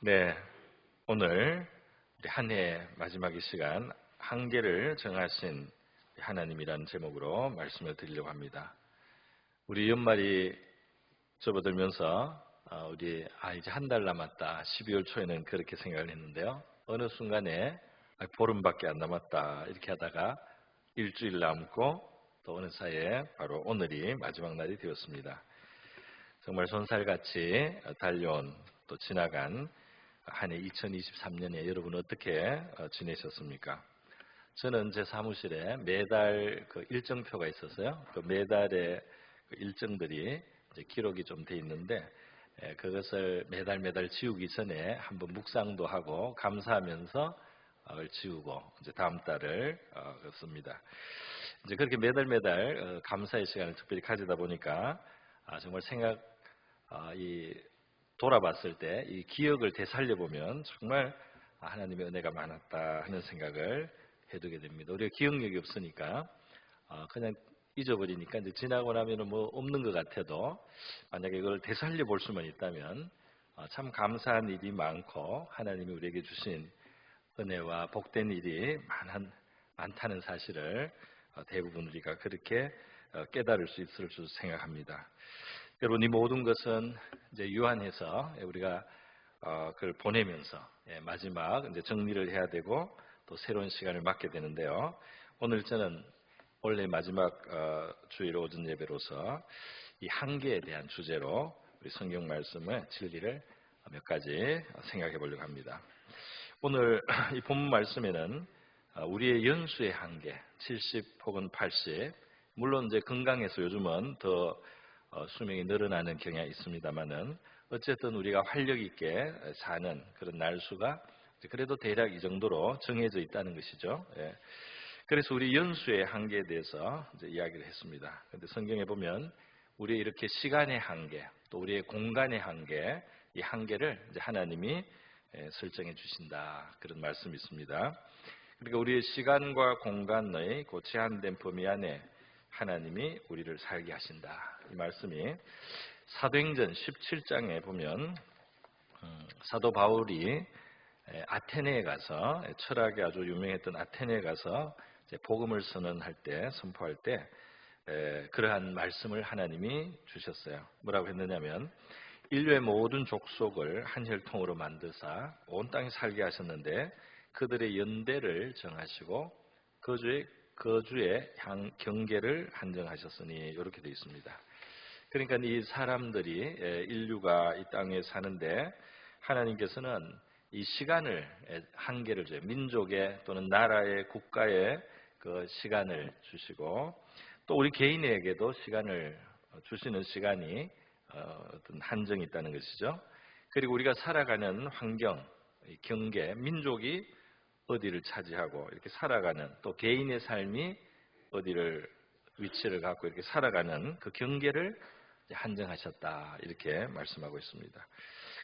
네, 오늘 우리 한 해 마지막의 시간 한계를 정하신 하나님이라는 제목으로 말씀을 드리려고 합니다. 우리 연말이 접어들면서 우리 이제 한 달 남았다. 12월 초에는 그렇게 생각을 했는데요. 어느 순간에 보름밖에 안 남았다 이렇게 하다가 일주일 남고 또 어느 사이에 바로 오늘이 마지막 날이 되었습니다. 정말 손살같이 달려온 또 지나간 한 해 2023년에 여러분 어떻게 지내셨습니까? 저는 제 사무실에 매달 그 일정표가 있어서요. 그 매달의 그 일정들이 이제 기록이 좀 돼 있는데 그것을 매달 지우기 전에 한번 묵상도 하고 감사하면서 지우고 이제 다음 달을 씁니다. 이제 그렇게 매달 감사의 시간을 특별히 가지다 보니까 정말 이 돌아봤을 때 이 기억을 되살려 보면 정말 하나님의 은혜가 많았다 하는 생각을 해두게 됩니다. 우리가 기억력이 없으니까 그냥 잊어버리니까 이제 지나고 나면은 뭐 없는 것 같아도 만약에 이걸 되살려 볼 수만 있다면 참 감사한 일이 많고 하나님이 우리에게 주신 은혜와 복된 일이 많다는 사실을 대부분 우리가 그렇게 깨달을 수 있을 줄 생각합니다. 여러분, 이 모든 것은 이제 유한해서 우리가 그걸 보내면서 마지막 이제 정리를 해야 되고 또 새로운 시간을 맞게 되는데요. 오늘 저는 원래 마지막 주일 오전 예배로서 이 한계에 대한 주제로 우리 성경 말씀의 진리를 몇 가지 생각해 보려고 합니다. 오늘 이 본문 말씀에는 우리의 연수의 한계 70 혹은 80 물론 이제 건강해서 요즘은 더 수명이 늘어나는 경향이 있습니다만은 어쨌든 우리가 활력 있게 사는 그런 날수가 그래도 대략 이 정도로 정해져 있다는 것이죠. 그래서 우리 연수의 한계에 대해서 이제 이야기를 했습니다. 그런데 성경에 보면 우리의 이렇게 시간의 한계, 또 우리의 공간의 한계, 이 한계를 이제 하나님이 설정해 주신다 그런 말씀이 있습니다. 그러니까 우리의 시간과 공간의 그 제한된 범위 안에 하나님이 우리를 살게 하신다. 이 말씀이 사도행전 17장에 보면 사도 바울이 아테네에 가서 철학이 아주 유명했던 아테네에 가서 복음을 선포할 때 그러한 말씀을 하나님이 주셨어요. 뭐라고 했느냐면 인류의 모든 족속을 한 혈통으로 만드사 온 땅에 살게 하셨는데 그들의 연대를 정하시고 거주의 경계를 한정하셨으니 이렇게 되어 있습니다. 그러니까 이 사람들이 인류가 이 땅에 사는데 하나님께서는 이 시간을 한계를 줘요. 민족의 또는 나라의 국가의 그 시간을 주시고 또 우리 개인에게도 시간을 주시는 시간이 어떤 한정이 있다는 것이죠. 그리고 우리가 살아가는 환경, 경계, 민족이 어디를 차지하고 이렇게 살아가는 또 개인의 삶이 어디를 위치를 갖고 이렇게 살아가는 그 경계를 한정하셨다 이렇게 말씀하고 있습니다.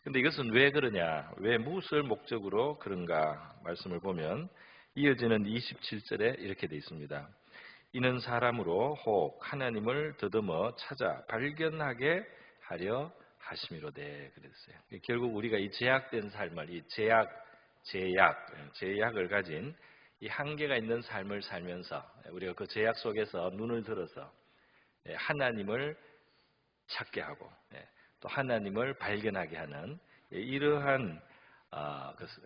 그런데 이것은 왜 그러냐, 왜 무엇을 목적으로 그런가 말씀을 보면 이어지는 27절에 이렇게 되어 있습니다. 이는 사람으로 혹 하나님을 더듬어 찾아 발견하게 하려 하심이로되 그랬어요. 결국 우리가 이 제약된 삶을 이 제약을 가진 이 한계가 있는 삶을 살면서 우리가 그 제약 속에서 눈을 들어서 하나님을 찾게 하고 또 하나님을 발견하게 하는 이러한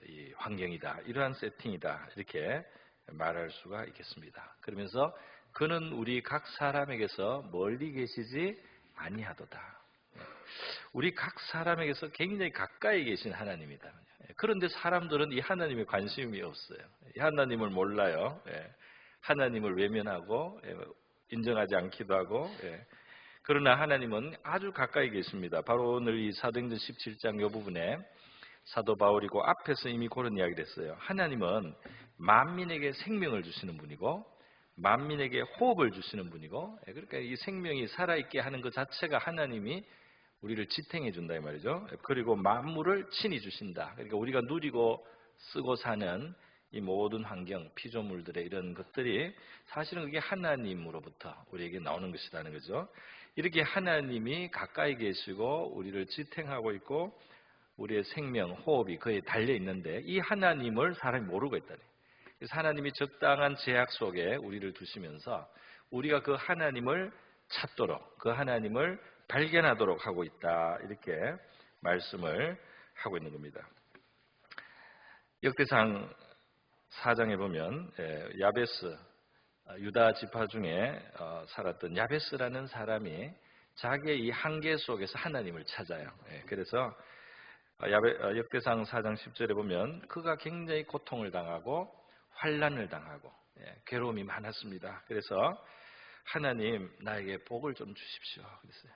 이 환경이다, 이러한 세팅이다 이렇게 말할 수가 있겠습니다. 그러면서 그는 우리 각 사람에게서 멀리 계시지 아니하도다. 우리 각 사람에게서 굉장히 가까이 계신 하나님이다. 그런데 사람들은 이 하나님에 관심이 없어요. 이 하나님을 몰라요. 하나님을 외면하고 인정하지 않기도 하고. 그러나 하나님은 아주 가까이 계십니다. 바로 오늘 이 사도행전 17장 이 부분에 사도 바울이고 앞에서 이미 그런 이야기를 했어요. 하나님은 만민에게 생명을 주시는 분이고 만민에게 호흡을 주시는 분이고 그러니까 이 생명이 살아있게 하는 것 자체가 하나님이 우리를 지탱해 준다 이 말이죠. 그리고 만물을 친히 주신다. 그러니까 우리가 누리고 쓰고 사는 이 모든 환경, 피조물들의 이런 것들이 사실은 그게 하나님으로부터 우리에게 나오는 것이라는 거죠. 이렇게 하나님이 가까이 계시고 우리를 지탱하고 있고 우리의 생명, 호흡이 그에 달려 있는데 이 하나님을 사람이 모르고 있다니. 그래서 하나님이 적당한 제약 속에 우리를 두시면서 우리가 그 하나님을 찾도록, 그 하나님을 발견하도록 하고 있다. 이렇게 말씀을 하고 있는 겁니다. 역대상 4장에 보면 야베스, 유다 지파 중에 살았던 야베스라는 사람이 자기의 이 한계 속에서 하나님을 찾아요. 그래서 역대상 4장 10절에 보면 그가 굉장히 고통을 당하고 환난을 당하고 괴로움이 많았습니다. 그래서 하나님 나에게 복을 좀 주십시오. 그랬어요.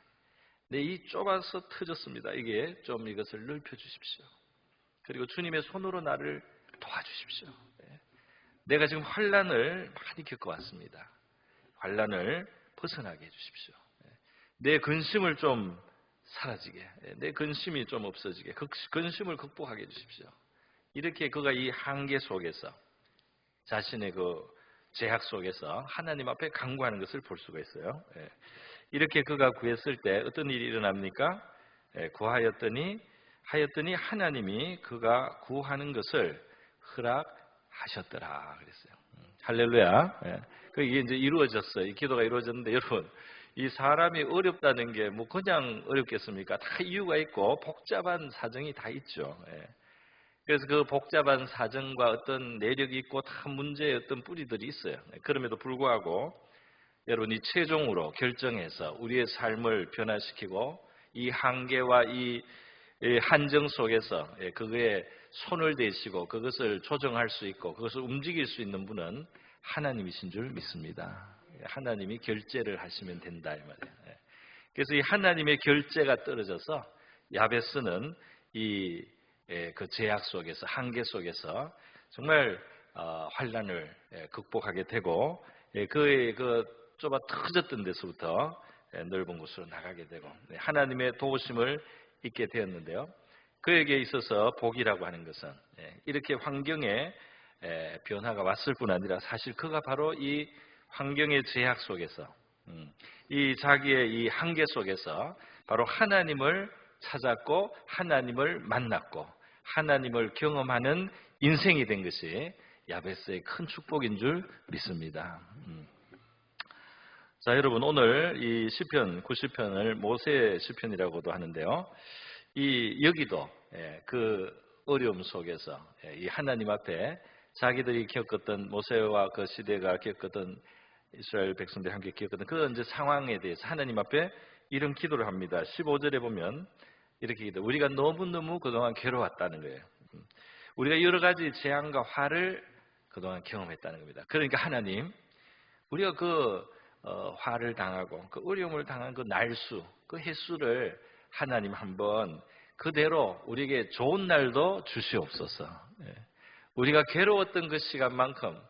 내 이 좁아서 터졌습니다. 이게 좀 이것을 넓혀 주십시오. 그리고 주님의 손으로 나를 도와주십시오. 내가 지금 환난을 많이 겪어왔습니다. 환난을 벗어나게 해주십시오. 내 근심을 좀 사라지게, 내 근심이 좀 없어지게, 근심을 극복하게 해주십시오. 이렇게 그가 이 한계 속에서 자신의 그 제약 속에서 하나님 앞에 간구하는 것을 볼 수가 있어요. 이렇게 그가 구했을 때 어떤 일이 일어납니까? 구하였더니 하나님이 그가 구하는 것을 허락하셨더라 그랬어요. 할렐루야. 이게 이제 이루어졌어요. 이 기도가 이루어졌는데 여러분, 이 사람이 어렵다는 게 뭐 그냥 어렵겠습니까? 다 이유가 있고 복잡한 사정이 다 있죠. 그래서 그 복잡한 사정과 어떤 내력이 있고 다 문제의 어떤 뿌리들이 있어요. 그럼에도 불구하고 여러분이 최종으로 결정해서 우리의 삶을 변화시키고 이 한계와 이 한정 속에서 그거에 손을 대시고 그것을 조정할 수 있고 그것을 움직일 수 있는 분은 하나님이신 줄 믿습니다. 하나님이 결제를 하시면 된다 이 말이에요. 그래서 이 하나님의 결제가 떨어져서 야베스는 그 제약 속에서 한계 속에서 정말 환난을 극복하게 되고 그의 그 좁아 터졌던 데서부터 넓은 곳으로 나가게 되고 하나님의 도우심을 잊게 되었는데요. 그에게 있어서 복이라고 하는 것은 이렇게 환경에 변화가 왔을 뿐 아니라 사실 그가 바로 이 환경의 제약 속에서 이 자기의 이 한계 속에서 바로 하나님을 찾았고 하나님을 만났고 하나님을 경험하는 인생이 된 것이 야베스의 큰 축복인 줄 믿습니다. 자, 여러분 오늘 이 시편 90편을 모세의 시편이라고도 하는데요. 여기도 그 어려움 속에서 이 하나님 앞에 자기들이 겪었던 모세와 그 시대가 겪었던 이스라엘 백성들이 함께 겪었던 그 이제 상황에 대해서 하나님 앞에 이런 기도를 합니다. 15절에 보면 이렇게 기도. 우리가 너무너무 그동안 괴로웠다는 거예요. 우리가 여러 가지 재앙과 화를 그동안 경험했다는 겁니다. 그러니까 하나님, 우리가 그 화를 당하고 그 어려움을 당한 그 날수, 그 횟수를 하나님 한번 그대로 우리에게 좋은 날도 주시옵소서. 우리가 괴로웠던 그 시간만큼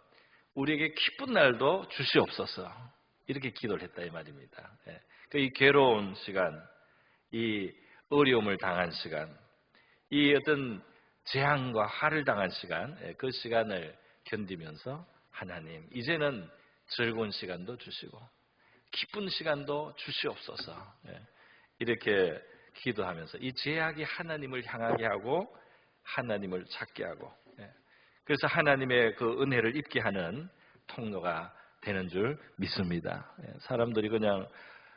우리에게 기쁜 날도 주시옵소서. 이렇게 기도를 했다 이 말입니다. 이 괴로운 시간, 이 어려움을 당한 시간, 이 어떤 재앙과 화를 당한 시간, 그 시간을 견디면서 하나님, 이제는 즐거운 시간도 주시고 기쁜 시간도 주시옵소서. 이렇게 기도하면서 이 제약이 하나님을 향하게 하고 하나님을 찾게 하고 그래서 하나님의 그 은혜를 입게 하는 통로가 되는 줄 믿습니다. 사람들이 그냥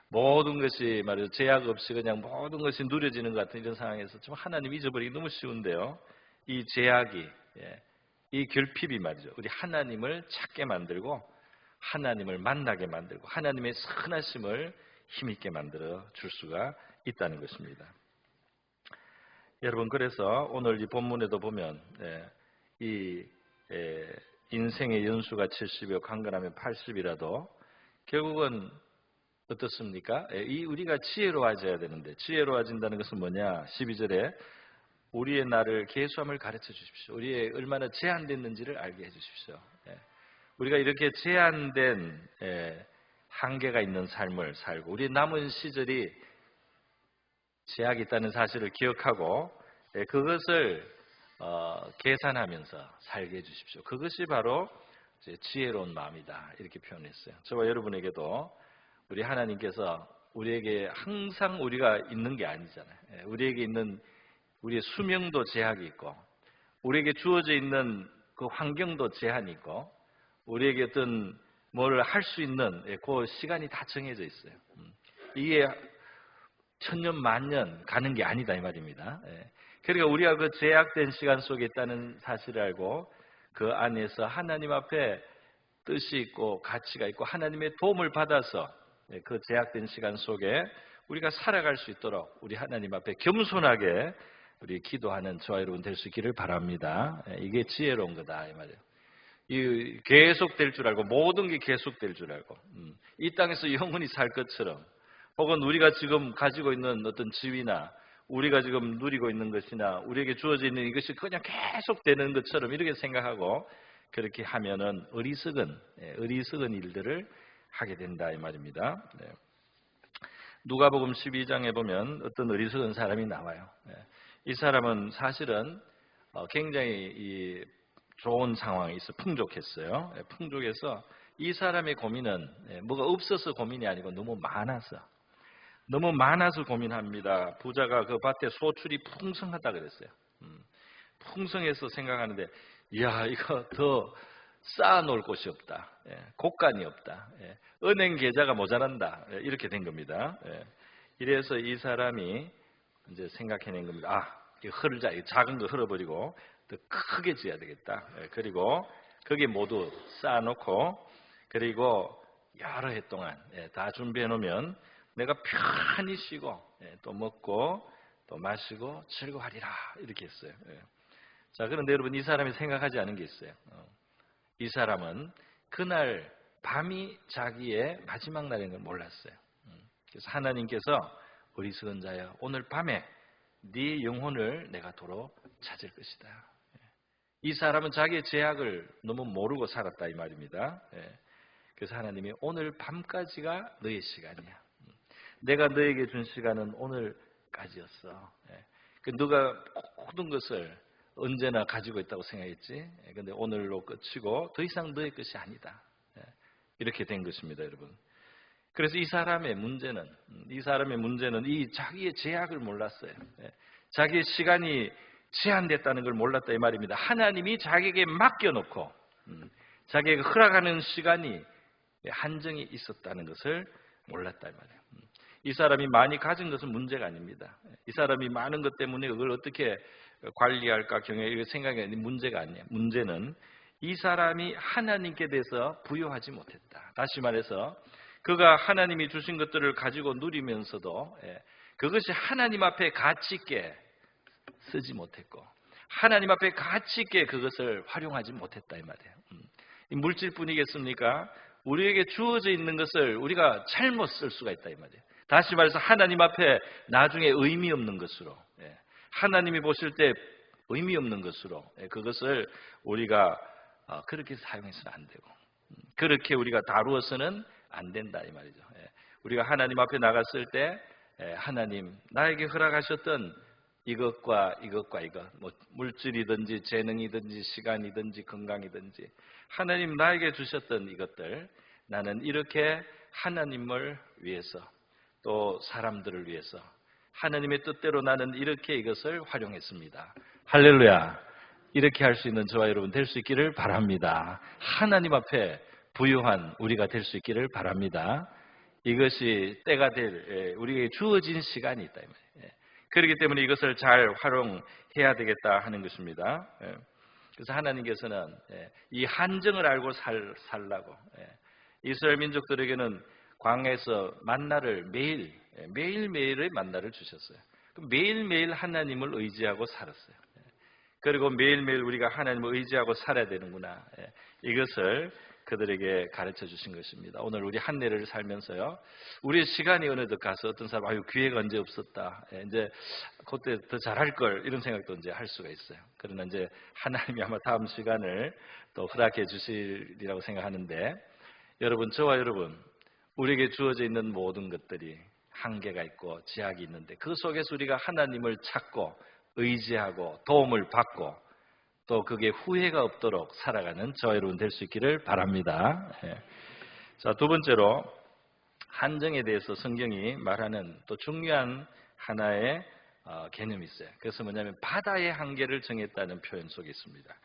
모든 것이 말이죠. 제약 없이 그냥 모든 것이 누려지는 것 같은 이런 상황에서 좀 하나님 잊어버리기 너무 쉬운데요. 이 제약이, 이 결핍이 말이죠. 우리 하나님을 찾게 만들고 하나님을 만나게 만들고 하나님의 선하심을 힘있게 만들어 줄 수가 있다는 것입니다. 여러분, 그래서 오늘 이 본문에도 보면 이 인생의 연수가 70이요 강건하면 80이라도 결국은 어떻습니까? 우리가 지혜로워져야 되는데 지혜로워진다는 것은 뭐냐? 12절에 우리의 나를 계수함을 가르쳐 주십시오. 우리의 얼마나 제한됐는지를 알게 해 주십시오. 우리가 이렇게 제한된 한계가 있는 삶을 살고 우리 남은 시절이 제약이 있다는 사실을 기억하고 그것을 계산하면서 살게 해주십시오. 그것이 바로 지혜로운 마음이다 이렇게 표현했어요. 저와 여러분에게도 우리 하나님께서 우리에게 항상 우리가 있는 게 아니잖아요. 우리에게 있는 우리의 수명도 제약이 있고 우리에게 주어져 있는 그 환경도 제한이 있고 우리에게 어떤 뭘 할 수 있는 그 시간이 다 정해져 있어요. 이게 천년 만년 가는 게 아니다 이 말입니다. 그러니까 우리가 그 제약된 시간 속에 있다는 사실을 알고 그 안에서 하나님 앞에 뜻이 있고 가치가 있고 하나님의 도움을 받아서 그 제약된 시간 속에 우리가 살아갈 수 있도록 우리 하나님 앞에 겸손하게 우리 기도하는 저와 여러분 될 수 있기를 바랍니다. 이게 지혜로운 거다 이 말이에요. 이 계속될 줄 알고 모든 게 계속될 줄 알고 이 땅에서 영원히 살 것처럼 혹은 우리가 지금 가지고 있는 어떤 지위나 우리가 지금 누리고 있는 것이나 우리에게 주어져 있는 이것이 그냥 계속되는 것처럼 이렇게 생각하고 그렇게 하면은 어리석은 일들을 하게 된다 이 말입니다. 누가복음 12장에 보면 어떤 어리석은 사람이 나와요. 이 사람은 사실은 굉장히 좋은 상황에 있어 풍족했어요. 풍족해서 이 사람의 고민은 뭐가 없어서 고민이 아니고 너무 많아서 고민합니다. 부자가 그 밭에 소출이 풍성하다 그랬어요. 풍성해서 생각하는데 이야 이거 더 쌓아놓을 곳이 없다. 곳간이 없다. 은행 계좌가 모자란다. 이렇게 된 겁니다. 이래서 이 사람이 이제 생각해낸 겁니다. 이거 작은 거 흘어버리고 더 크게 지어야 되겠다. 그리고 거기에 모두 쌓아놓고 그리고 여러 해 동안 다 준비해 놓으면 내가 편히 쉬고 또 먹고 또 마시고 즐거워하리라 이렇게 했어요. 자, 그런데 여러분 이 사람이 생각하지 않은 게 있어요. 이 사람은 그날 밤이 자기의 마지막 날인 걸 몰랐어요. 그래서 하나님께서 어리석은 자야 오늘 밤에 네 영혼을 내가 도로 찾을 것이다. 이 사람은 자기의 죄악을 너무 모르고 살았다 이 말입니다. 그래서 하나님이 오늘 밤까지가 너의 시간이야. 내가 너에게 준 시간은 오늘까지였어. 너가 모든 것을 언제나 가지고 있다고 생각했지. 그런데 오늘로 끝이고 더 이상 너의 것이 아니다. 이렇게 된 것입니다, 여러분. 그래서 이 사람의 문제는 이 자기의 제약을 몰랐어요. 자기의 시간이 제한됐다는 걸 몰랐다 이 말입니다. 하나님이 자기에게 맡겨놓고 자기에게 허락하는 시간이 한정이 있었다는 것을 몰랐다 이 말이에요. 이 사람이 많이 가진 것은 문제가 아닙니다. 이 사람이 많은 것 때문에 그걸 어떻게 관리할까 경영할 생각이 아닌 문제가 아니에요. 문제는 이 사람이 하나님께 대해서 부여하지 못했다. 다시 말해서 그가 하나님이 주신 것들을 가지고 누리면서도 그것이 하나님 앞에 가치 있게 쓰지 못했고 하나님 앞에 가치 있게 그것을 활용하지 못했다 이 말이에요. 이 물질뿐이겠습니까? 우리에게 주어져 있는 것을 우리가 잘못 쓸 수가 있다 이 말이에요. 다시 말해서 하나님 앞에 나중에 의미 없는 것으로 하나님이 보실 때 의미 없는 것으로 그것을 우리가 그렇게 사용해서는 안 되고 그렇게 우리가 다루어서는 안 된다 이 말이죠. 우리가 하나님 앞에 나갔을 때 하나님 나에게 허락하셨던 이것과 이것 뭐 물질이든지 재능이든지 시간이든지 건강이든지 하나님 나에게 주셨던 이것들 나는 이렇게 하나님을 위해서 또 사람들을 위해서 하나님의 뜻대로 나는 이렇게 이것을 활용했습니다. 할렐루야. 이렇게 할 수 있는 저와 여러분 될 수 있기를 바랍니다. 하나님 앞에 부유한 우리가 될 수 있기를 바랍니다. 이것이 때가 될 우리에게 주어진 시간이 있다. 그렇기 때문에 이것을 잘 활용해야 되겠다 하는 것입니다. 그래서 하나님께서는 이 한정을 알고 살라고 이스라엘 민족들에게는 광야에서 만나를 매일매일의 만나를 주셨어요. 매일매일 하나님을 의지하고 살았어요. 그리고 매일매일 우리가 하나님을 의지하고 살아야 되는구나. 이것을 그들에게 가르쳐 주신 것입니다. 오늘 우리 한 해를 살면서요. 우리의 시간이 어느덧 가서 어떤 사람 기회가 언제 없었다. 이제 그때 더 잘할 걸 이런 생각도 이제 할 수가 있어요. 그러나 이제 하나님이 아마 다음 시간을 또 허락해 주시리라고 생각하는데 여러분 저와 여러분 우리에게 주어져 있는 모든 것들이 한계가 있고 제약이 있는데 그 속에서 우리가 하나님을 찾고 의지하고 도움을 받고 또 그게 후회가 없도록 살아가는 저와 여러분 될 수 있기를 바랍니다. 자, 두 번째로 한정에 대해서 성경이 말하는 또 중요한 하나의 개념이 있어요. 그래서 뭐냐면 바다의 한계를 정했다는 표현 속에 있습니다.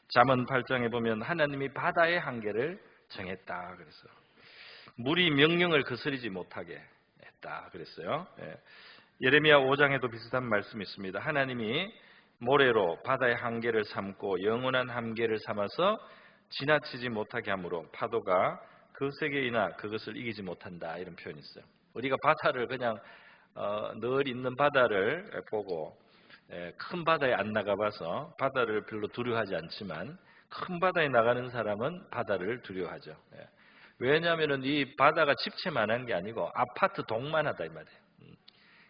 잠언 8장에 보면 하나님이 바다의 한계를 정했다 그래서 물이 명령을 거스르지 못하게 했다 그랬어요. 예레미야 5장에도 비슷한 말씀이 있습니다. 하나님이 모래로 바다의 한계를 삼고 영원한 한계를 삼아서 지나치지 못하게 하므로 파도가 그 세계이나 그것을 이기지 못한다 이런 표현이 있어요. 우리가 바다를 그냥 늘 있는 바다를 보고 큰 바다에 안 나가봐서 바다를 별로 두려워하지 않지만 큰 바다에 나가는 사람은 바다를 두려워하죠. 왜냐하면 이 바다가 집채만한 게 아니고 아파트 동만하다 이 말이에요.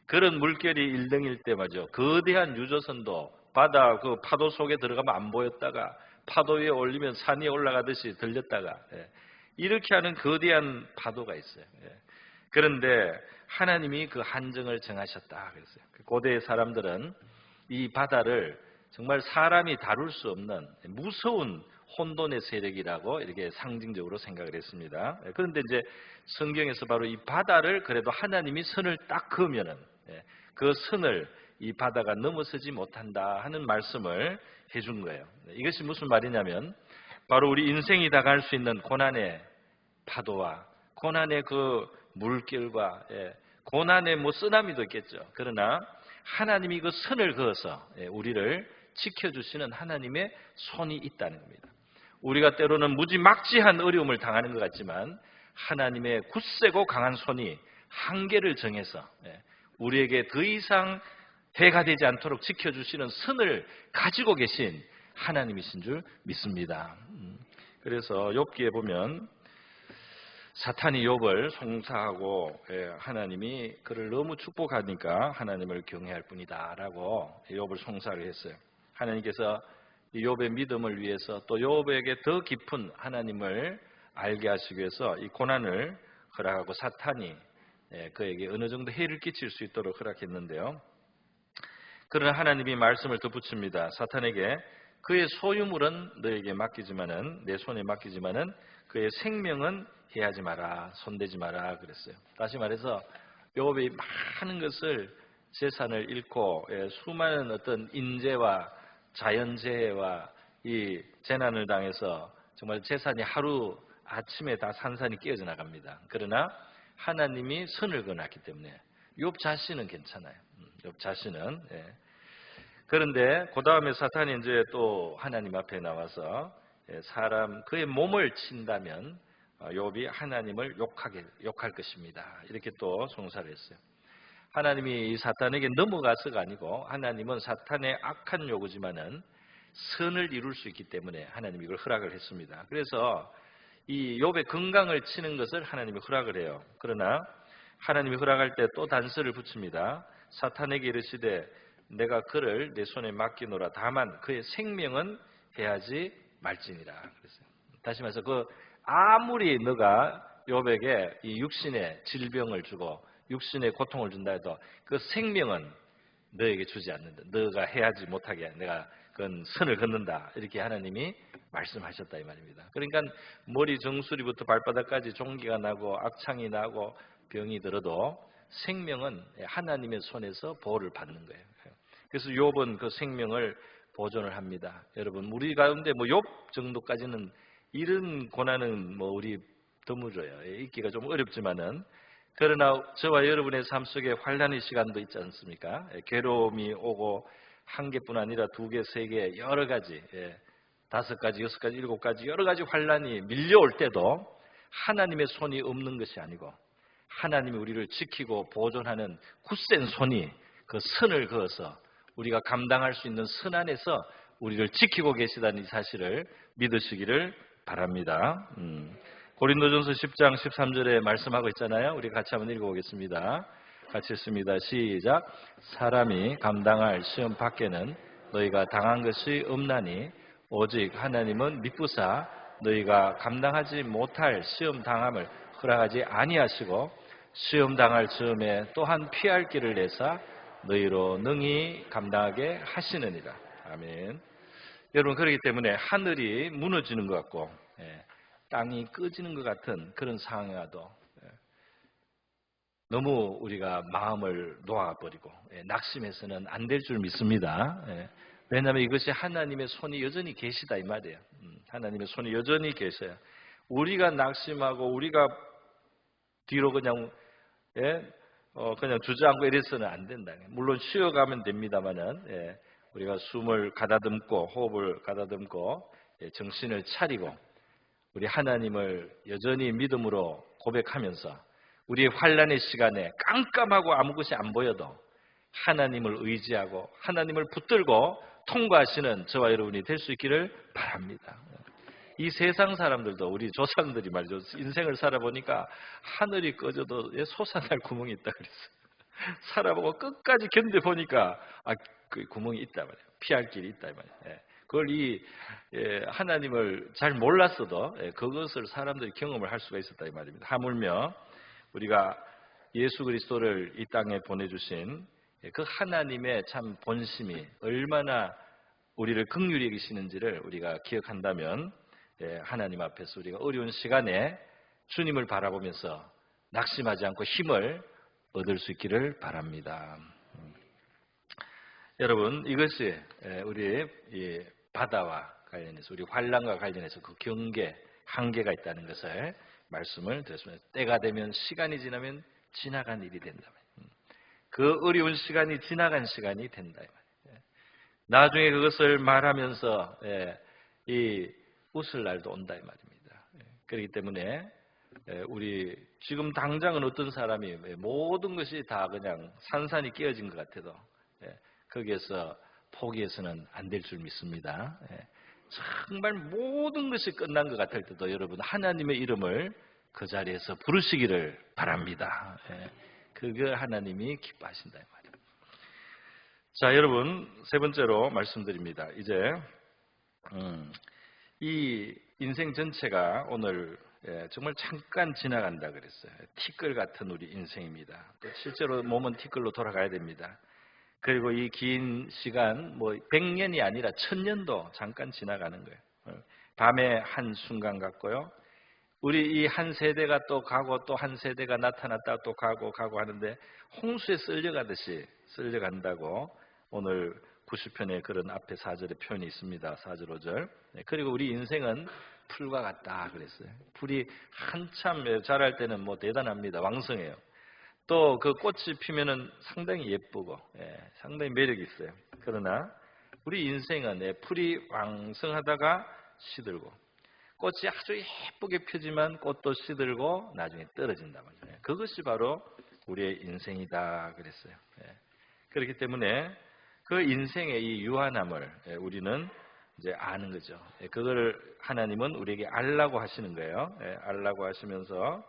그런 물결이 일등일 때 말이죠. 거대한 유조선도 바다 그 파도 속에 들어가면 안 보였다가 파도 위에 올리면 산 위에 올라가듯이 들렸다가 이렇게 하는 거대한 파도가 있어요. 그런데 하나님이 그 한정을 정하셨다 그랬어요. 고대 사람들은 이 바다를 정말 사람이 다룰 수 없는 무서운 혼돈의 세력이라고 이렇게 상징적으로 생각을 했습니다. 그런데 이제 성경에서 바로 이 바다를 그래도 하나님이 선을 딱 그으면은 그 선을 이 바다가 넘어서지 못한다 하는 말씀을 해준 거예요. 이것이 무슨 말이냐면 바로 우리 인생이 다가갈 수 있는 고난의 파도와 고난의 그 물결과 고난의 뭐 쓰나미도 있겠죠. 그러나 하나님이 그 선을 그어서 우리를 지켜주시는 하나님의 손이 있다는 겁니다. 우리가 때로는 무지막지한 어려움을 당하는 것 같지만 하나님의 굳세고 강한 손이 한계를 정해서 우리에게 더 이상 해가 되지 않도록 지켜주시는 선을 가지고 계신 하나님이신 줄 믿습니다. 그래서 욥기에 보면 사탄이 욥을 송사하고 하나님이 그를 너무 축복하니까 하나님을 경외할 뿐이다 라고 욥을 송사를 했어요. 하나님께서 욥의 믿음을 위해서 또 욥에게 더 깊은 하나님을 알게 하시기 위해서 이 고난을 허락하고 사탄이 그에게 어느 정도 해를 끼칠 수 있도록 허락했는데요. 그러나 하나님이 말씀을 덧붙입니다. 사탄에게 그의 소유물은 너에게 맡기지만은 내 손에 맡기지만은 그의 생명은 해하지 마라, 손대지 마라 그랬어요. 다시 말해서 욥이 많은 것을 재산을 잃고 수많은 어떤 인재와 자연재해와 이 재난을 당해서 정말 재산이 하루 아침에 다 산산이 깨어져 나갑니다. 그러나 하나님이 선을 그어놨기 때문에 욥 자신은 괜찮아요. 욥 자신은 그런데 그 다음에 사탄이 이제 또 하나님 앞에 나와서 사람 그의 몸을 친다면 욥이 하나님을 욕할 것입니다. 이렇게 또 송사를 했어요. 하나님이 이 사탄에게 넘어가서가 아니고 하나님은 사탄의 악한 요구지만은 선을 이룰 수 있기 때문에 하나님이 이걸 허락을 했습니다. 그래서 이 욥의 건강을 치는 것을 하나님이 허락을 해요. 그러나 하나님이 허락할 때 또 단서를 붙입니다. 사탄에게 이르시되 내가 그를 내 손에 맡기노라. 다만 그의 생명은 해하지 말지니라. 그랬어요. 다시 말해서 아무리 너가 욥에게 이 육신의 질병을 주고 육신의 고통을 준다 해도 그 생명은 너에게 주지 않는다. 너가 해하지 못하게 내가 그건 선을 긋는다. 이렇게 하나님이 말씀하셨다 이 말입니다. 그러니까 머리 정수리부터 발바닥까지 종기가 나고 악창이 나고 병이 들어도 생명은 하나님의 손에서 보호를 받는 거예요. 그래서 욥은 그 생명을 보존을 합니다. 여러분 우리 가운데 욥 정도까지는 이런 고난은 우리 드물어요. 있기가 좀 어렵지만은 그러나 저와 여러분의 삶 속에 환난의 시간도 있지 않습니까? 괴로움이 오고 한 개뿐 아니라 두 개, 세 개, 여러 가지, 5가지, 6가지, 7가지 여러 가지 환난이 밀려올 때도 하나님의 손이 없는 것이 아니고 하나님이 우리를 지키고 보존하는 굳센 손이 그 선을 그어서 우리가 감당할 수 있는 선 안에서 우리를 지키고 계시다는 이 사실을 믿으시기를 바랍니다. 고린도전서 10장 13절에 말씀하고 있잖아요. 우리 같이 한번 읽어보겠습니다. 같이 읽습니다. 시작. 사람이 감당할 시험 밖에는 너희가 당한 것이 없나니 오직 하나님은 미쁘사 너희가 감당하지 못할 시험 당함을 허락하지 아니하시고 시험 당할 즈음에 또한 피할 길을 내사 너희로 능히 감당하게 하시느니라. 아멘. 여러분 그렇기 때문에 하늘이 무너지는 것 같고 땅이 꺼지는 것 같은 그런 상황이 와도 너무 우리가 마음을 놓아버리고 낙심해서는 안 될 줄 믿습니다. 왜냐하면 이것이 하나님의 손이 여전히 계시다 이 말이에요. 하나님의 손이 여전히 계셔요. 우리가 낙심하고 우리가 뒤로 그냥 그냥 주저앉고 이래서는 안 된다. 물론 쉬어가면 됩니다만은 우리가 숨을 가다듬고 호흡을 가다듬고 정신을 차리고 우리 하나님을 여전히 믿음으로 고백하면서 우리의 환난의 시간에 깜깜하고 아무것이 안 보여도 하나님을 의지하고 하나님을 붙들고 통과하시는 저와 여러분이 될 수 있기를 바랍니다. 이 세상 사람들도 우리 조상들이 말이죠. 인생을 살아보니까 하늘이 꺼져도 솟아날 구멍이 있다 그랬어요. 살아보고 끝까지 견뎌보니까 그 구멍이 있다 말이에요. 피할 길이 있다 말이에요. 그걸 하나님을 잘 몰랐어도 그것을 사람들이 경험을 할 수가 있었다 이 말입니다. 하물며 우리가 예수 그리스도를 이 땅에 보내주신 그 하나님의 참 본심이 얼마나 우리를 긍휼히 여기시는지를 우리가 기억한다면 하나님 앞에서 우리가 어려운 시간에 주님을 바라보면서 낙심하지 않고 힘을 얻을 수 있기를 바랍니다. 여러분, 이것이 우리 바다와 관련해서 우리 환난과 관련해서 그 경계, 한계가 있다는 것을 말씀을 드렸습니다. 때가 되면 시간이 지나면 지나간 일이 된다. 그 어려운 시간이 지나간 시간이 된다. 나중에 그것을 말하면서 웃을 날도 온다 이 말입니다. 그렇기 때문에 우리 지금 당장은 어떤 사람이 모든 것이 다 그냥 산산이 깨어진 것 같아도 거기에서 포기해서는 안 될 줄 믿습니다. 정말 모든 것이 끝난 것 같을 때도 여러분 하나님의 이름을 그 자리에서 부르시기를 바랍니다. 그거 하나님이 기뻐하신다 이 말이에요. 자, 여러분 세 번째로 말씀드립니다. 이제 이 인생 전체가 오늘 정말 잠깐 지나간다 그랬어요. 티끌 같은 우리 인생입니다. 또 실제로 몸은 티끌로 돌아가야 됩니다. 그리고 이 긴 시간, 100년이 아니라 1000년도 잠깐 지나가는 거예요. 밤의 한 순간 같고요. 우리 이 한 세대가 또 가고 또 한 세대가 나타났다 또 가고 하는데 홍수에 쓸려가듯이 쓸려간다고 오늘 90편에 그런 앞에 4절의 표현이 있습니다. 4절 5절. 그리고 우리 인생은 풀과 같다 그랬어요. 풀이 한참 자랄 때는 대단합니다. 왕성해요. 또 그 꽃이 피면은 상당히 예쁘고 상당히 매력이 있어요. 그러나 우리 인생은 풀이 왕성하다가 시들고 꽃이 아주 예쁘게 펴지만 꽃도 시들고 나중에 떨어진다 말이에요. 그것이 바로 우리의 인생이다 그랬어요. 그렇기 때문에 그 인생의 이 유한함을 우리는 이제 아는 거죠. 그걸 하나님은 우리에게 알라고 하시는 거예요. 알라고 하시면서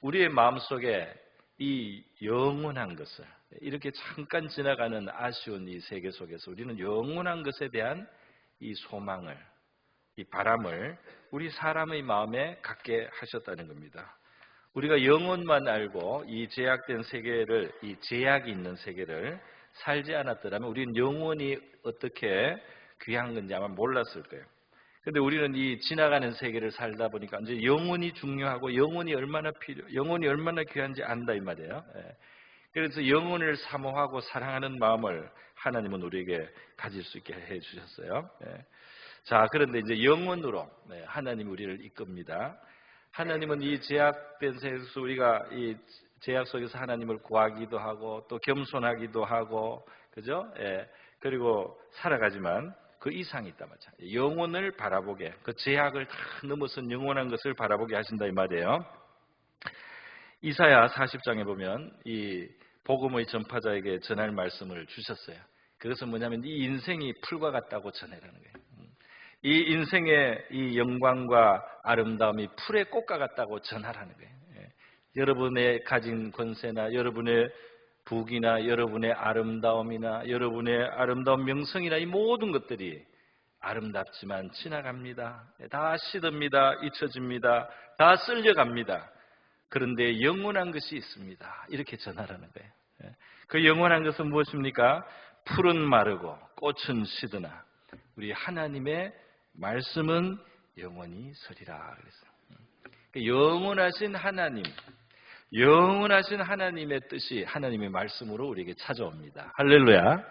우리의 마음속에 이 영원한 것을 이렇게 잠깐 지나가는 아쉬운 이 세계 속에서 우리는 영원한 것에 대한 이 소망을, 이 바람을 우리 사람의 마음에 갖게 하셨다는 겁니다. 우리가 영혼만 알고 이 제약된 세계를, 이 제약이 있는 세계를 살지 않았더라면 우리는 영혼이 어떻게 귀한 건지 아마 몰랐을 거예요. 그런데 우리는 이 지나가는 세계를 살다 보니까 이제 영혼이 중요하고 영혼이 얼마나 귀한지 안다 이 말이에요. 그래서 영혼을 사모하고 사랑하는 마음을 하나님은 우리에게 가질 수 있게 해 주셨어요. 자, 그런데 이제 영혼으로 하나님이 우리를 이끕니다. 하나님은 이 제약된 세계에서 우리가 이 제약 속에서 하나님을 구하기도 하고 또 겸손하기도 하고 그죠? 그리고 살아가지만 그 이상이 있다 말이죠. 영혼을 바라보게, 그 제약을 다 넘어선 영원한 것을 바라보게 하신다 이 말이에요. 이사야 40장에 보면 이 복음의 전파자에게 전할 말씀을 주셨어요. 그것은 뭐냐면 이 인생이 풀과 같다고 전해라는 거예요. 이 인생의 이 영광과 아름다움이 풀의 꽃과 같다고 전하라는 거예요. 여러분의 가진 권세나 여러분의 부귀나 여러분의 아름다움이나 여러분의 아름다운 명성이나 이 모든 것들이 아름답지만 지나갑니다. 다 시듭니다. 잊혀집니다. 다 쓸려갑니다. 그런데 영원한 것이 있습니다. 이렇게 전하라는 거예요. 그 영원한 것은 무엇입니까? 풀은 마르고 꽃은 시드나 우리 하나님의 말씀은 영원히 서리라 그랬어요. 영원하신 하나님, 영원하신 하나님의 뜻이 하나님의 말씀으로 우리에게 찾아옵니다. 할렐루야.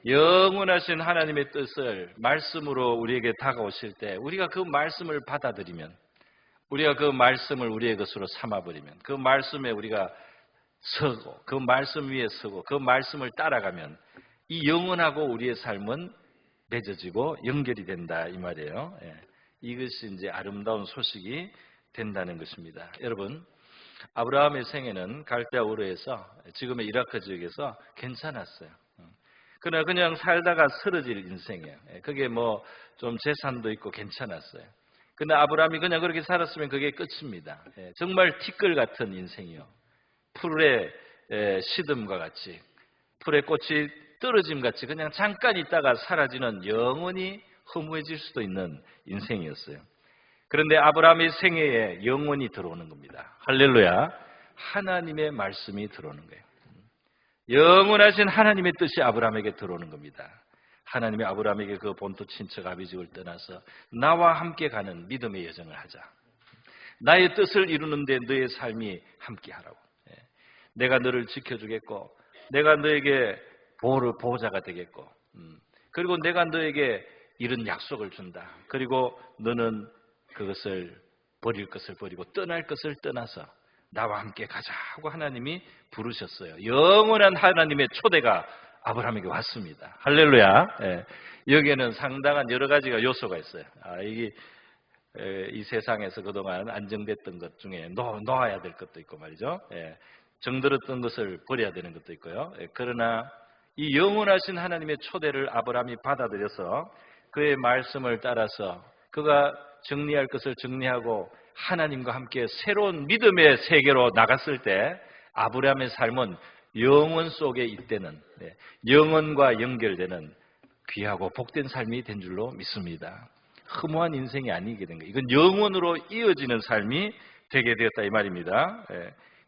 영원하신 하나님의 뜻을 말씀으로 우리에게 다가오실 때 우리가 그 말씀을 받아들이면, 우리가 그 말씀을 우리의 것으로 삼아버리면, 그 말씀에 우리가 서고 그 말씀 위에 서고 그 말씀을 따라가면 이 영원하고 우리의 삶은 맺어지고 연결이 된다 이 말이에요. 이것이 이제 아름다운 소식이 된다는 것입니다. 여러분, 아브라함의 생애는 갈대아 우르에서 지금의 이라크 지역에서 괜찮았어요. 그러나 그냥 살다가 쓰러질 인생이에요. 그게 뭐 좀 재산도 있고 괜찮았어요. 근데 아브라함이 그냥 그렇게 살았으면 그게 끝입니다. 정말 티끌 같은 인생이요. 풀의 시듬과 같이, 풀의 꽃이 떨어짐 같이 그냥 잠깐 있다가 사라지는, 영원히 허무해질 수도 있는 인생이었어요. 그런데 아브라함의 생애에 영원히 들어오는 겁니다. 할렐루야. 하나님의 말씀이 들어오는 거예요. 영원하신 하나님의 뜻이 아브라함에게 들어오는 겁니다. 하나님이 아브라함에게 그 본토 친척 아비집을 떠나서 나와 함께 가는 믿음의 여정을 하자. 나의 뜻을 이루는데 너의 삶이 함께하라고. 내가 너를 지켜주겠고, 내가 너에게 보호자가 되겠고, 그리고 내가 너에게 이런 약속을 준다. 그리고 너는 그것을 버릴 것을 버리고 떠날 것을 떠나서 나와 함께 가자 하고 하나님이 부르셨어요. 영원한 하나님의 초대가 아브라함에게 왔습니다. 할렐루야. 여기에는 상당한 여러 가지가 요소가 있어요. 이게 이 세상에서 그동안 안정됐던 것 중에 놓아야 될 것도 있고 말이죠. 정들었던 것을 버려야 되는 것도 있고요. 그러나 이 영원하신 하나님의 초대를 아브라함이 받아들여서 그의 말씀을 따라서 그가 정리할 것을 정리하고 하나님과 함께 새로운 믿음의 세계로 나갔을 때 아브라함의 삶은 영원 속에 잇대는, 영원과 연결되는 귀하고 복된 삶이 된 줄로 믿습니다. 허무한 인생이 아니게 된 거예요. 이건 영원으로 이어지는 삶이 되게 되었다 이 말입니다.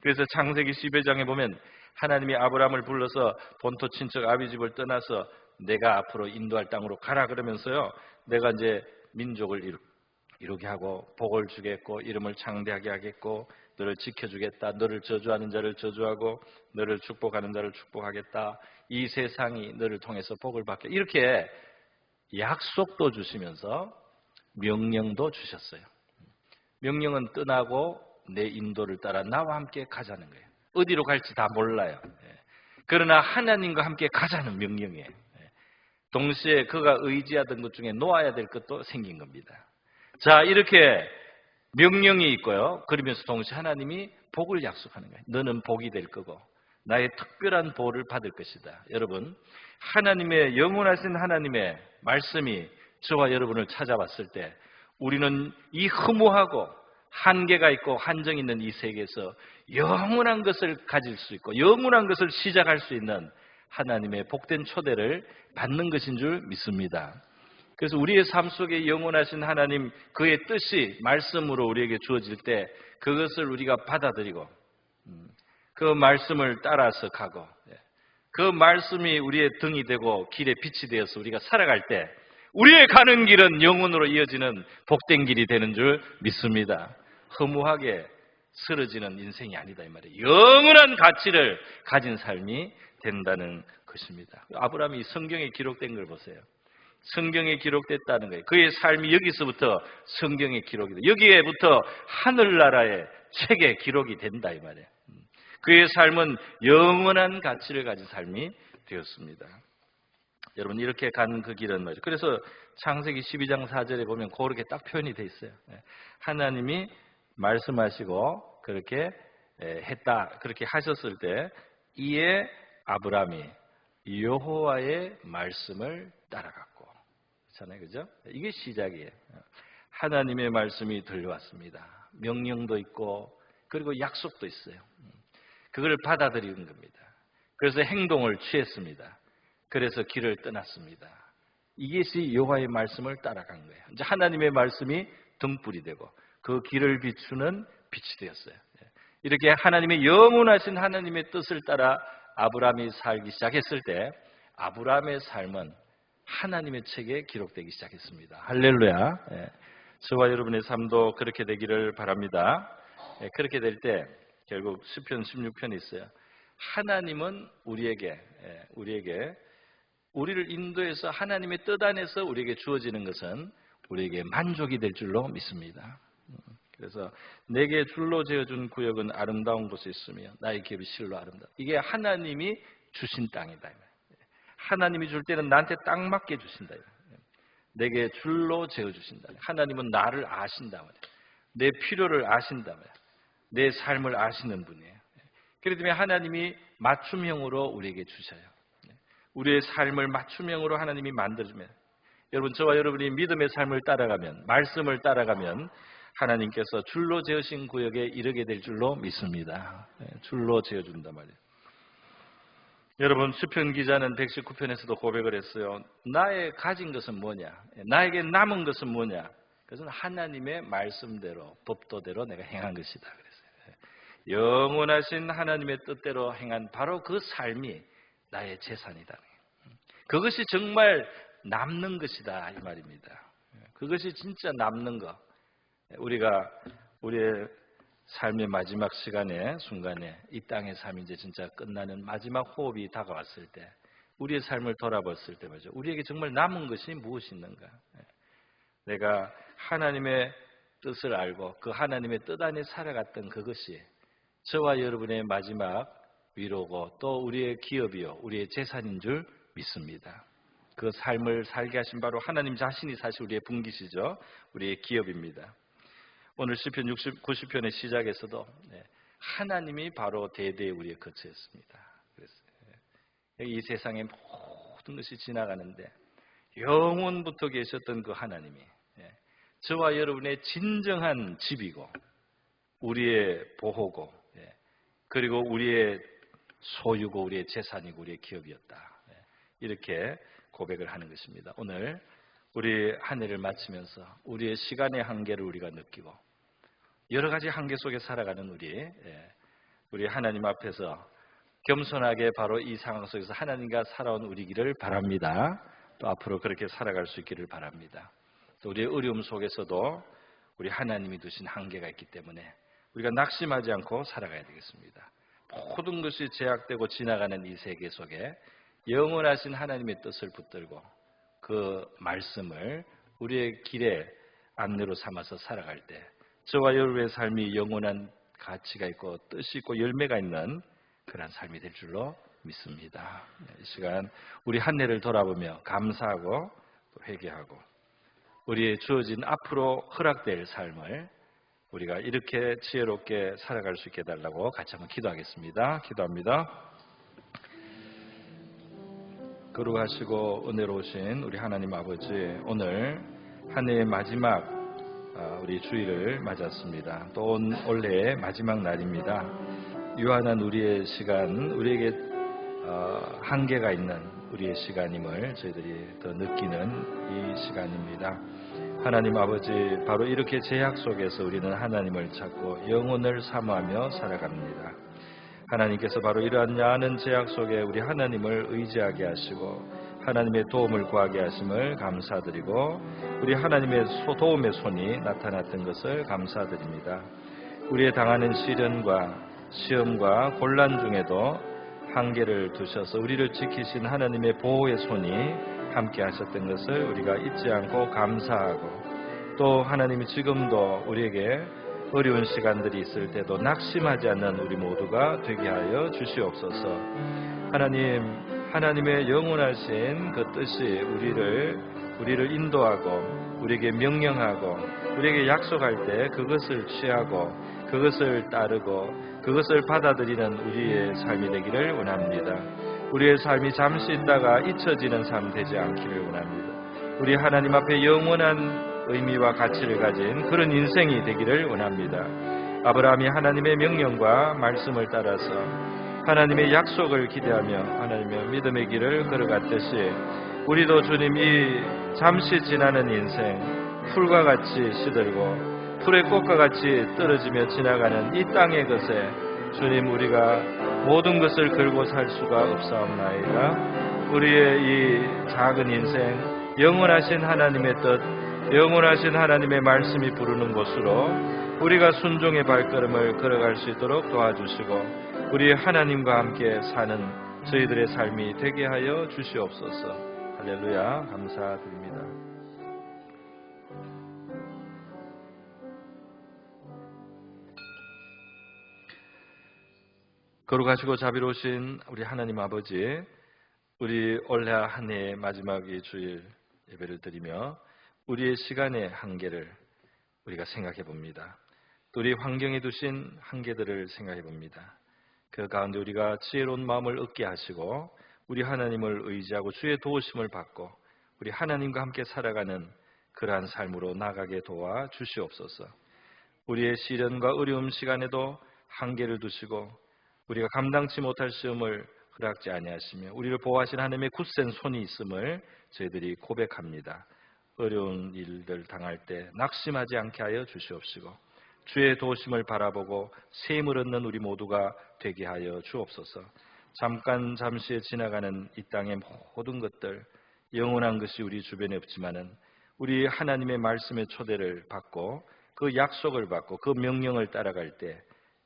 그래서 창세기 12장에 보면 하나님이 아브라함을 불러서 본토 친척 아비집을 떠나서 내가 앞으로 인도할 땅으로 가라 그러면서요, 내가 이제 민족을 이루게 하고 복을 주겠고 이름을 창대하게 하겠고 너를 지켜주겠다. 너를 저주하는 자를 저주하고 너를 축복하는 자를 축복하겠다. 이 세상이 너를 통해서 복을 받게, 이렇게 약속도 주시면서 명령도 주셨어요. 명령은 떠나고 내 인도를 따라 나와 함께 가자는 거예요. 어디로 갈지 다 몰라요. 그러나 하나님과 함께 가자는 명령이에요. 동시에 그가 의지하던 것 중에 놓아야 될 것도 생긴 겁니다. 자, 이렇게 명령이 있고요. 그러면서 동시에 하나님이 복을 약속하는 거예요. 너는 복이 될 거고 나의 특별한 보호를 받을 것이다. 여러분, 하나님의 영원하신 하나님의 말씀이 저와 여러분을 찾아왔을 때 우리는 이 허무하고 한계가 있고 한정이 있는 이 세계에서 영원한 것을 가질 수 있고 영원한 것을 시작할 수 있는 하나님의 복된 초대를 받는 것인 줄 믿습니다. 그래서 우리의 삶 속에 영원하신 하나님, 그의 뜻이 말씀으로 우리에게 주어질 때 그것을 우리가 받아들이고 그 말씀을 따라서 가고 그 말씀이 우리의 등이 되고 길의 빛이 되어서 우리가 살아갈 때 우리의 가는 길은 영원으로 이어지는 복된 길이 되는 줄 믿습니다. 허무하게 쓰러지는 인생이 아니다 이 말이에요. 영원한 가치를 가진 삶이 된다는 것입니다. 아브라함이 성경에 기록된 걸 보세요. 성경에 기록됐다는 거예요. 그의 삶이 여기서부터 성경에 기록이 돼. 여기에부터 하늘나라의 책에 기록이 된다 이 말이에요. 그의 삶은 영원한 가치를 가진 삶이 되었습니다. 여러분, 이렇게 가는 그 길은 말이죠. 그래서 창세기 12장 4절에 보면 그렇게 딱 표현이 돼 있어요. 하나님이 말씀하시고 그렇게 했다, 그렇게 하셨을 때 이에 아브라함이 여호와의 말씀을 따라갔고, 그렇잖아요, 그죠? 이게 시작이에요. 하나님의 말씀이 들려왔습니다. 명령도 있고 그리고 약속도 있어요. 그걸 받아들이는 겁니다. 그래서 행동을 취했습니다. 그래서 길을 떠났습니다. 이것이 여호와의 말씀을 따라간 거예요. 이제 하나님의 말씀이 등불이 되고 그 길을 비추는 빛이 되었어요. 이렇게 하나님의 영원하신 하나님의 뜻을 따라 아브라함이 살기 시작했을 때 아브라함의 삶은 하나님의 책에 기록되기 시작했습니다. 할렐루야. 저와 여러분의 삶도 그렇게 되기를 바랍니다. 그렇게 될 때 결국 시편 16편이 있어요. 하나님은 우리에게 우리를 인도해서 하나님의 뜻 안에서 우리에게 주어지는 것은 우리에게 만족이 될 줄로 믿습니다. 그래서 내게 줄로 지어준 구역은 아름다운 곳에 있으며 나의 기업이 실로 아름다워. 이게 하나님이 주신 땅이다. 하나님이 줄 때는 나한테 딱 맞게 주신다. 내게 줄로 지어주신다. 하나님은 나를 아신다. 내 필요를 아신다. 내 삶을 아시는 분이에요. 그렇기 때문에 하나님이 맞춤형으로 우리에게 주셔요. 우리의 삶을 맞춤형으로 하나님이 만들어주면, 여러분, 저와 여러분이 믿음의 삶을 따라가면, 말씀을 따라가면 하나님께서 줄로 지으신 구역에 이르게 될 줄로 믿습니다. 줄로 지어준단 말이에요. 여러분, 시편 기자는 119편에서도 고백을 했어요. 나의 가진 것은 뭐냐? 나에게 남은 것은 뭐냐? 그것은 하나님의 말씀대로, 법도대로 내가 행한 것이다. 그랬어요. 영원하신 하나님의 뜻대로 행한 바로 그 삶이 나의 재산이다. 그것이 정말 남는 것이다. 이 말입니다. 그것이 진짜 남는 것. 우리가 우리의 삶의 마지막 시간에, 순간에 이 땅의 삶이 이제 진짜 끝나는 마지막 호흡이 다가왔을 때, 우리의 삶을 돌아봤을 때 말이죠. 우리에게 정말 남은 것이 무엇이 있는가? 내가 하나님의 뜻을 알고 그 하나님의 뜻 안에 살아갔던 그것이 저와 여러분의 마지막 위로고 또 우리의 기업이요, 우리의 재산인 줄 믿습니다. 그 삶을 살게 하신 바로 하나님 자신이 사실 우리의 분기시죠. 우리의 기업입니다. 오늘 시편 90편의 시작에서도 하나님이 바로 대대의 우리의 거처였습니다. 이 세상의 모든 것이 지나가는데 영원부터 계셨던 그 하나님이 저와 여러분의 진정한 집이고 우리의 보호고 그리고 우리의 소유고 우리의 재산이고 우리의 기업이었다. 이렇게 고백을 하는 것입니다. 오늘 우리 한 해를 마치면서 우리의 시간의 한계를 우리가 느끼고 여러 가지 한계 속에 살아가는 우리 하나님 앞에서 겸손하게 바로 이 상황 속에서 하나님과 살아온 우리기를 바랍니다. 또 앞으로 그렇게 살아갈 수 있기를 바랍니다. 또 우리의 어려움 속에서도 우리 하나님이 두신 한계가 있기 때문에 우리가 낙심하지 않고 살아가야 되겠습니다. 모든 것이 제약되고 지나가는 이 세계 속에 영원하신 하나님의 뜻을 붙들고 그 말씀을 우리의 길에 안내로 삼아서 살아갈 때 저와 여러분의 삶이 영원한 가치가 있고 뜻이 있고 열매가 있는 그런 삶이 될 줄로 믿습니다. 이 시간 우리 한 해를 돌아보며 감사하고 또 회개하고 우리의 주어진 앞으로 허락될 삶을 우리가 이렇게 지혜롭게 살아갈 수 있게 해달라고 같이 한번 기도하겠습니다. 기도합니다. 거룩하시고 은혜로우신 우리 하나님 아버지, 오늘 한 해의 마지막 우리 주일을 맞았습니다. 또 올해의 마지막 날입니다. 유한한 우리의 시간, 우리에게 한계가 있는 우리의 시간임을 저희들이 더 느끼는 이 시간입니다. 하나님 아버지, 바로 이렇게 제약 속에서 우리는 하나님을 찾고 영혼을 사모하며 살아갑니다. 하나님께서 바로 이러한 많은 제약 속에 우리 하나님을 의지하게 하시고 하나님의 도움을 구하게 하심을 감사드리고 우리 하나님의 도움의 손이 나타났던 것을 감사드립니다. 우리의 당하는 시련과 시험과 곤란 중에도 한계를 두셔서 우리를 지키신 하나님의 보호의 손이 함께 하셨던 것을 우리가 잊지 않고 감사하고 또 하나님이 지금도 우리에게 어려운 시간들이 있을 때도 낙심하지 않는 우리 모두가 되게 하여 주시옵소서. 하나님의 영원하신 그 뜻이 우리를 인도하고 우리에게 명령하고 우리에게 약속할 때 그것을 취하고 그것을 따르고 그것을 받아들이는 우리의 삶이 되기를 원합니다. 우리의 삶이 잠시 있다가 잊혀지는 삶 되지 않기를 원합니다. 우리 하나님 앞에 영원한 의미와 가치를 가진 그런 인생이 되기를 원합니다. 아브라함이 하나님의 명령과 말씀을 따라서 하나님의 약속을 기대하며 하나님의 믿음의 길을 걸어갔듯이 우리도 주님 이 잠시 지나는 인생 풀과 같이 시들고 풀의 꽃과 같이 떨어지며 지나가는 이 땅의 것에 주님 우리가 모든 것을 걸고 살 수가 없사옵나이다. 우리의 이 작은 인생 영원하신 하나님의 뜻 영원하신 하나님의 말씀이 부르는 곳으로 우리가 순종의 발걸음을 걸어갈 수 있도록 도와주시고 우리 하나님과 함께 사는 저희들의 삶이 되게 하여 주시옵소서. 할렐루야. 감사드립니다. 거룩하시고 자비로우신 우리 하나님 아버지, 우리 올해 한 해의 마지막 주일 예배를 드리며 우리의 시간의 한계를 우리가 생각해 봅니다. 또 우리 환경에 두신 한계들을 생각해 봅니다. 그 가운데 우리가 지혜로운 마음을 얻게 하시고 우리 하나님을 의지하고 주의 도우심을 받고 우리 하나님과 함께 살아가는 그러한 삶으로 나가게 도와 주시옵소서. 우리의 시련과 어려움 시간에도 한계를 두시고 우리가 감당치 못할 시험을 허락지 아니하시며 우리를 보호하신 하나님의 굳센 손이 있음을 저희들이 고백합니다. 어려운 일들 당할 때 낙심하지 않게 하여 주시옵시고 주의 도우심을 바라보고 셈을 얻는 우리 모두가 되게 하여 주옵소서. 잠시에 지나가는 이 땅의 모든 것들, 영원한 것이 우리 주변에 없지만은 우리 하나님의 말씀의 초대를 받고 그 약속을 받고 그 명령을 따라갈 때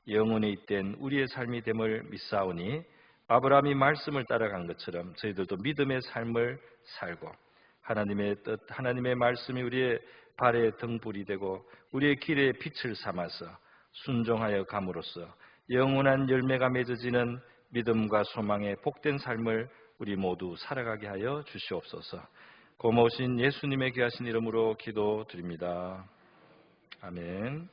영원에 잇된 우리의 삶이 됨을 믿사오니 아브라함이 말씀을 따라간 것처럼 저희들도 믿음의 삶을 살고 하나님의 뜻, 하나님의 말씀이 우리의 발의 등불이 되고 우리의 길에 빛을 삼아서 순종하여 감으로써 영원한 열매가 맺어지는 믿음과 소망의 복된 삶을 우리 모두 살아가게 하여 주시옵소서. 고마우신 예수님의 귀하신 이름으로 기도드립니다. 아멘.